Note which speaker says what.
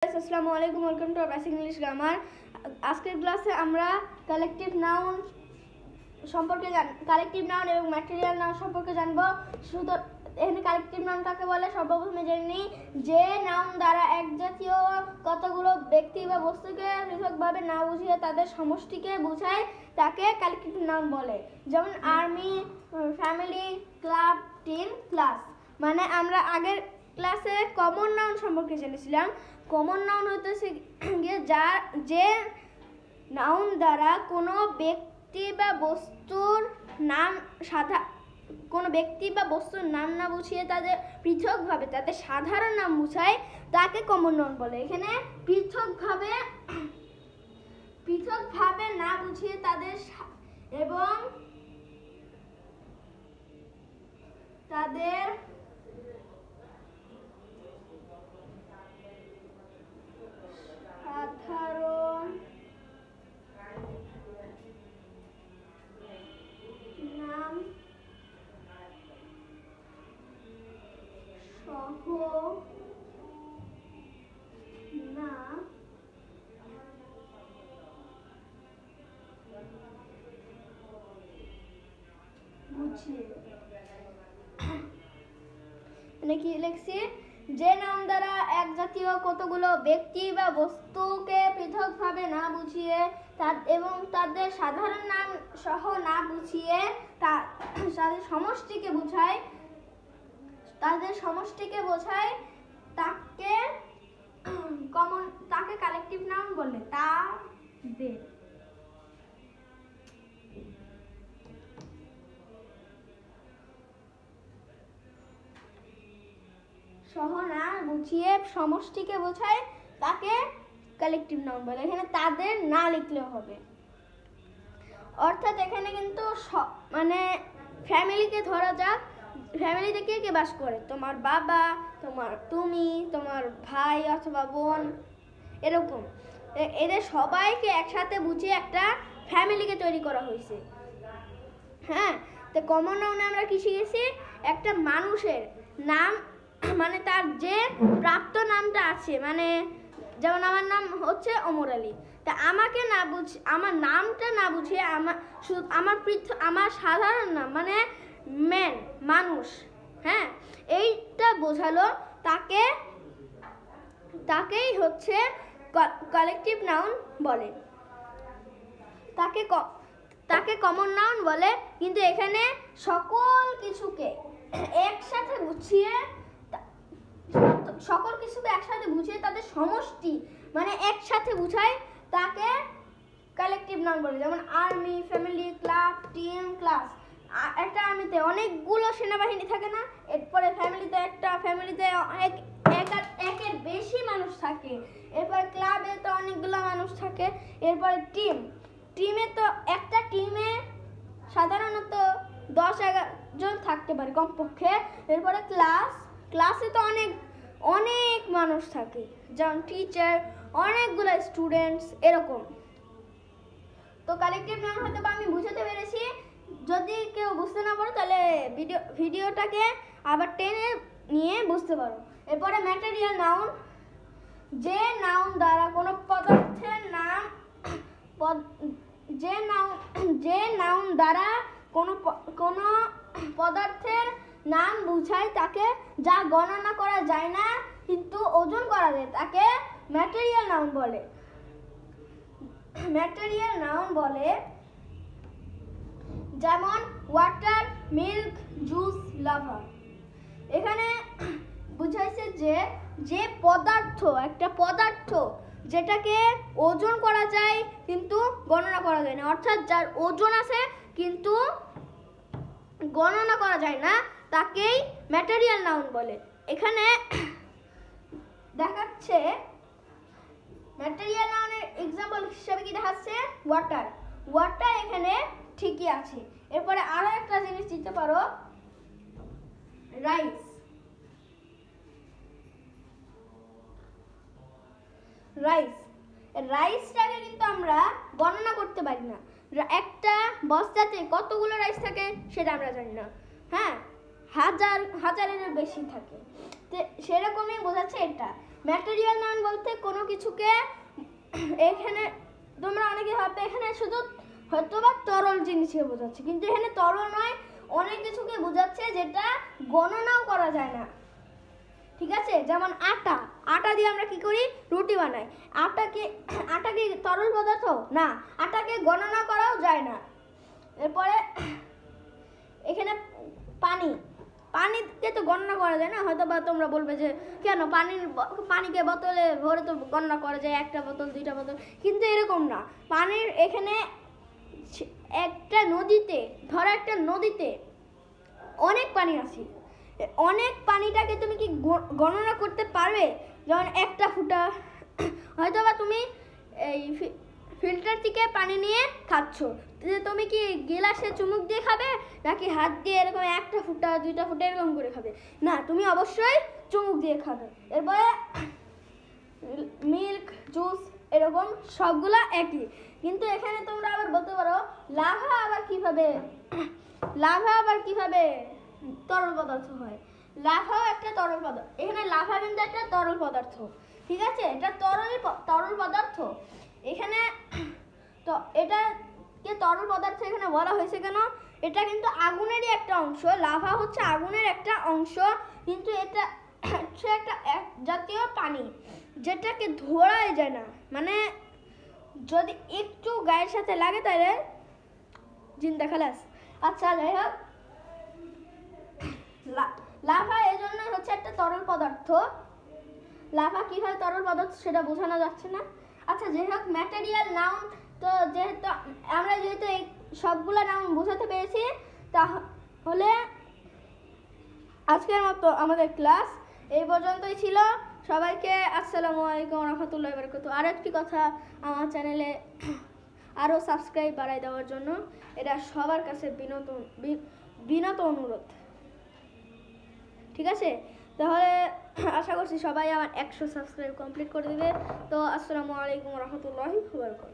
Speaker 1: আসসালামু আলাইকুম, welcome to basic English grammar. আজকের ক্লাসে আমরা কালেকটিভ নাউন সম্পর্কে কালেকটিভ নাউন এবং ম্যাটেরিয়াল নাউন সম্পর্কে জানবো। শুধু এখানে কালেকটিভ নাউন কাকে বলে সর্বপ্রথমে জেনে নিই। যে নাউন দ্বারা এক জাতীয় কতগুলো ব্যক্তি বা বস্তুকে পৃথকভাবে না বুঝিয়ে তাদের সমষ্টিকে বোঝায় তাকে কালেকটিভ নাউন বলে। যেমন army, family, club, team, class. মানে আমরা আগের ক্লাসে কমন নাউন সম্পর্কে জেনেছিলাম। কমন নাউন হতেছে যে নাউন দ্বারা কোনো ব্যক্তি বা বস্তুর নাম না বুঝিয়ে তাদের পৃথকভাবে তাদের সাধারণ নাম বুঝায় তাকে কমন নাউন বলে। এখানে পৃথকভাবে না বুঝিয়ে তাদের এবং তাদের সাধারণ নাম সহ না বুঝিয়ে কি লিখছি, যে নাম দ্বারা এক জাতীয় কতগুলো ব্যক্তি বা বস্তুকে পৃথকভাবে না বুঝিয়ে এবং তাদের সাধারণ নাম সহ না বুঝিয়ে তাদের সমষ্টিকে বোঝায় তাকে কালেকটিভ নাউন বলে। তাদের সহ না বুঝিয়ে সমষ্টিকে বোঝায় তাকে কালেকটিভ নাউন বলে। এখানে তাদের না লিখলেও হবে। অর্থাৎ এখানে কিন্তু মানে ফ্যামিলিকে ধরা যাক, ফ্যামিলিতে কে কে বাস করে, তোমার বাবা, তুমি, তোমার ভাই অথবা বোন, এরকম এদের সবাইকে একসাথে বুঝিয়ে একটা ফ্যামিলিকে তৈরি করা হয়েছে। হ্যাঁ, তো কমন নাউনে আমরা কি শিখেছি? একটা মানুষের নাম মানে তার যে প্রাপ্ত নামটা আছে, মানে যেমন আমার নাম হচ্ছে ওমর আলী, তা আমাকে না আমার নামটা না বুঝিয়ে আমার সাধারণ নাম মানে মানুষ, হ্যাঁ, এইটা বোঝালো তাকেই হচ্ছে কালেকটিভ নাউন বলে, তাকে কমন নাউন বলে। কিন্তু এখানে সকল কিছুকে একসাথে বুঝিয়ে তাদের সমষ্টি মানে একসাথে বুঝায় তাকে কালেকটিভ নাউন বলে। যেমন army, family, club, team, class. একটা আর্মিতে অনেকগুলো সেনাবাহিনী থাকে না, এরপরে ফ্যামিলিতে একের বেশি মানুষ থাকে, এরপর ক্লাবে তো অনেকগুলো মানুষ থাকে, এরপরে টিমে তো একটা টিমে সাধারণত 10-11 জন থাকতে পারে কমপক্ষে। এরপরে ক্লাসে তো অনেক মানুষ থাকে, যেমন টিচার, অনেকগুলো স্টুডেন্টস, এরকম। তো কালেকটিভ নাউন হয়তো আমি বুঝাতে পেরেছি। যদি কেউ বুঝতে না পারো তাহলে ভিডিওটাকে আবার টেনে নিয়ে বুঝতে পারো। এরপরে ম্যাটেরিয়াল নাউন, যে নাউন দ্বারা কোনো পদার্থের নাম দ্বারা কোনো পদার্থের নাম বুঝায় তাকে, যা গণনা করা যায় না কিন্তু ওজন করা যায়, তাকে ম্যাটেরিয়াল নাউন বলে। যেমন ওয়াটার, মিল্ক, জুস, লাভা। এখানে বুঝাইছে যে একটা পদার্থ যেটাকে ওজন করা যায় কিন্তু গণনা করা যায় না, অর্থাৎ যার ওজন আছে কিন্তু গণনা করা যায় না, তাকেই ম্যাটেরিয়াল নাউন বলে। এখানে দেখাচ্ছে ম্যাটেরিয়াল নাউনের এক্সাম্পল হিসেবে কি দেখাচ্ছে, ওয়াটার এখানে ঠিকই আছে। এরপরে আরো একটা জিনিস দিতে পারো, রাইসটাকে কিন্তু আমরা গণনা করতে পারি না। একটা বস্তাতে কতগুলো রাইস থাকে সেটা আমরা জানি না, হ্যাঁ, হাজারের বেশি থাকে। সেরকমই বোঝাচ্ছে এটা। ম্যাটেরিয়াল নাউন বলতে কোনো কিছুকে, এখানে তোমরা অনেকে ভাববে এখানে শুধু হয়তো বা তরল জিনিসকে বোঝাচ্ছে, কিন্তু এখানে তরল নয়, অনেক কিছুকে বোঝাচ্ছে যেটা গণনাও করা যায় না। ঠিক আছে, যেমন আটা, আটা দিয়ে আমরা কি করি, রুটি বানাই। আটা কি তরল পদার্থ না, আটাকে গণনা করাও যায় না। এরপরে এখানে পানিকে তো গণনা করা যায় না। হয়তো বা তোমরা বলবে যে কেন পানিকে বোতলে ভরে তো গণনা করা যায়, একটা বোতল, দুইটা বোতল, কিন্তু এরকম না। পানির এখানে একটা নদীতে, ধরো একটা নদীতে অনেক পানি আছে, অনেক পানিটাকে তুমি কি গণনা করতে পারবে? যেমন একটা ফুটা, হয়তো বা তুমি এই ফিল্টার থেকে পানি নিয়ে খাচ্ছ, তুমি কি গিলাসে চুমুক দিয়ে খাবে নাকি হাত দিয়ে এরকম একটা ফুটা, দুইটা ফুটা এরকম করে খাবে? না, তুমি অবশ্যই চুমুক দিয়ে খাবে। এরপরে মিল্ক, জুস, এরকম সবগুলা একই। কিন্তু এখানে তোমরা আবার বলতে পারো লাভা আবার কিভাবে তরল পদার্থ হয়। লাভাও একটা তরল পদার্থ, এখানে লাভা কিন্তু একটা তরল পদার্থ। ঠিক আছে, এটা তরল পদার্থ। এখানে তো এটাকে তরল পদার্থ এখানে বলা হয়েছে কেন? এটা কিন্তু আগুনেরই একটা অংশ, লাভা হচ্ছে আগুনের একটা অংশ, কিন্তু এটা হচ্ছে একটা এক জাতীয় পানি যেটাকে ধরাই যায় না, মানে যদি একটু গায়ের সাথে লাগে তাহলে জিন্দা খালাস। আচ্ছা, যাই হোক, লাভা এই জন্য হচ্ছে একটা তরল পদার্থ। লাভা কিভাবে তরল পদার্থ সেটা বোঝানো যাচ্ছে না। আচ্ছা, যাই হোক, ম্যাটেরিয়াল নাউন, তো যেহেতু আমরা এই সবগুলো নাউন বোঝাতে পেরেছি, তাহলে আজকের মতো আমাদের ক্লাস এই পর্যন্তই ছিল। সবাইকে আসসালামু আলাইকুম রহমতুল্লাহি ওয়া বারাকাতুহু। আর একটি কথা, আমার চ্যানেলে আরও সাবস্ক্রাইব বাড়াই দেওয়ার জন্য, এটা সবার কাছে বিনত অনুরোধ। ঠিক আছে, তাহলে আশা করছি সবাই আমার 100 সাবস্ক্রাইব কমপ্লিট করে দেবে। তো আসসালামু আলাইকুম রহমতুল্লাহি ওয়া বারাকাতুহু।